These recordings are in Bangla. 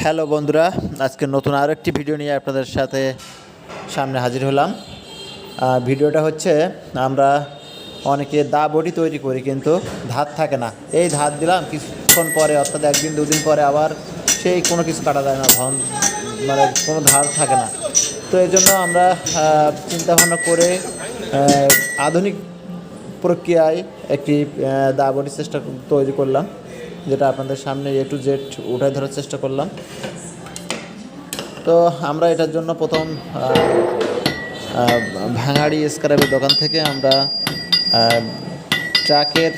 হ্যালো বন্ধুরা, আজকে নতুন আরও একটি ভিডিও নিয়ে আপনাদের সাথে সামনে হাজির হলাম। ভিডিওটা হচ্ছে আমরা অনেকে দা বটি তৈরি করি কিন্তু ধার থাকে না। এই ধার দিলাম কিছুক্ষণ পরে অর্থাৎ একদিন দুদিন পরে আবার সেই কোনো কিছু কাটা যায় না, মানে কোনো ধার থাকে না। তো এই জন্য আমরা চিন্তাভাবনা করে আধুনিক প্রক্রিয়ায় একটি দা বটি তৈরি করলাম, যেটা আপনাদের সামনে A to Z উঠায় ধরার চেষ্টা করলাম। তো আমরা এটার জন্য প্রথম ভাঙাড়ি স্ক্র্যাপের দোকান থেকে আমরা ট্রাকের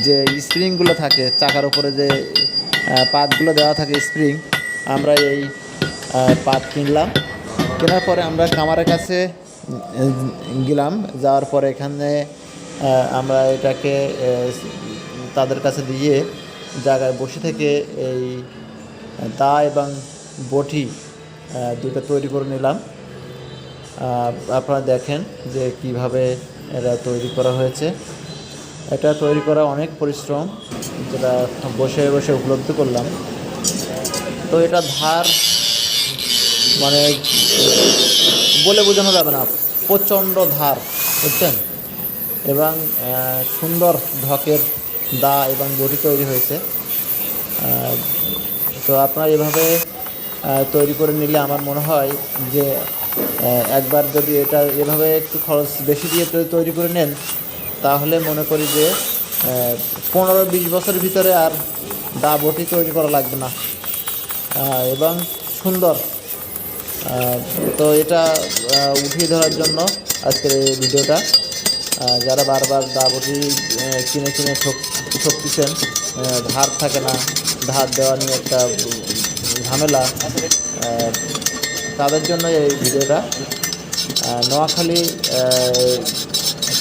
যে স্প্রিংগুলো থাকে, চাকার উপরে যে পাতগুলো দেওয়া থাকে স্প্রিং, আমরা এই পাত কিনলাম। কেনার পরে আমরা কামারের কাছে গেলাম, যাওয়ার পরে এখানে আমরা এটাকে তাদের কাছে দিয়ে জায়গায় বসে থেকে এই দা এবং বটি দুটো তৈরি করে নিলাম। আপনারা দেখেন যে কিভাবে এটা তৈরি করা হয়েছে। এটা তৈরি করা অনেক পরিশ্রম, যেটা বসে বসে উপলব্ধি করলাম। তো এটা ধার মানে বলে বোঝানো যাবে না, প্রচণ্ড ধার, বুঝছেন? এবং সুন্দর ঢকের দা এবং বটি তৈরি হয়েছে। তো আপনারা এভাবে তৈরি করে নিলে আমার মনে হয় যে একবার যদি এটা এভাবে একটু খরচ বেশি দিয়ে তৈরি করে নেন, তাহলে মনে করি যে 15-20 বছরের ভিতরে আর দা বটি তৈরি করা লাগবে না, এবং সুন্দর। তো এটা উঠিয়ে ধরার জন্য আজকের এই ভিডিওটা। যারা বারবার দা বটি কিনে কিনে ঠকতেছেন, ধার থাকে না, ধার দেওয়া নিয়ে একটা ঝামেলা, তাদের জন্য এই ভিডিওটা। নোয়াখালী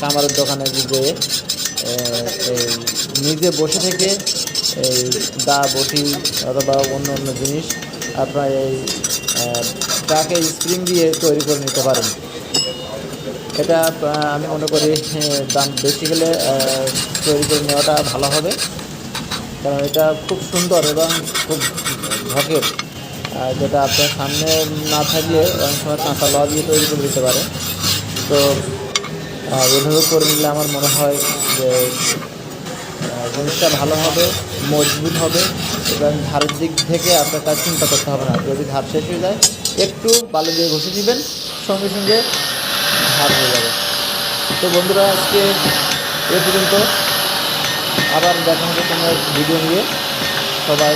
কামারের দোকানে গিয়ে নিজে বসে থেকে এই দা বটি অথবা অন্য অন্য জিনিস আপনারা এই ট্রাকে স্প্রিং দিয়ে তৈরি করে নিতে পারেন। এটা আমি মনে করি দাম বেশি গেলে তৈরি করে নেওয়াটা ভালো হবে, কারণ এটা খুব সুন্দর এবং খুব ঢকের, যেটা আপনার সামনে না থাকলে অনেক সময় কাঁচা লোহা দিয়ে তৈরি করে দিতে পারে। তো এভাবে করে নিলে আমার মনে হয় যে জিনিসটা ভালো হবে, মজবুত হবে, এবং ধারের দিক থেকে আপনার কাছে চিন্তা করতে হবে না। যদি ধার শেষ হয়ে যায়, একটু বালু দিয়ে ঘষে দিবেন, সঙ্গে সঙ্গে ধার হয়ে যাবে। তো বন্ধুরা, আজকে এ পর্যন্ত, আবার দেখা হবে কোনো ভিডিও নিয়ে। সবাই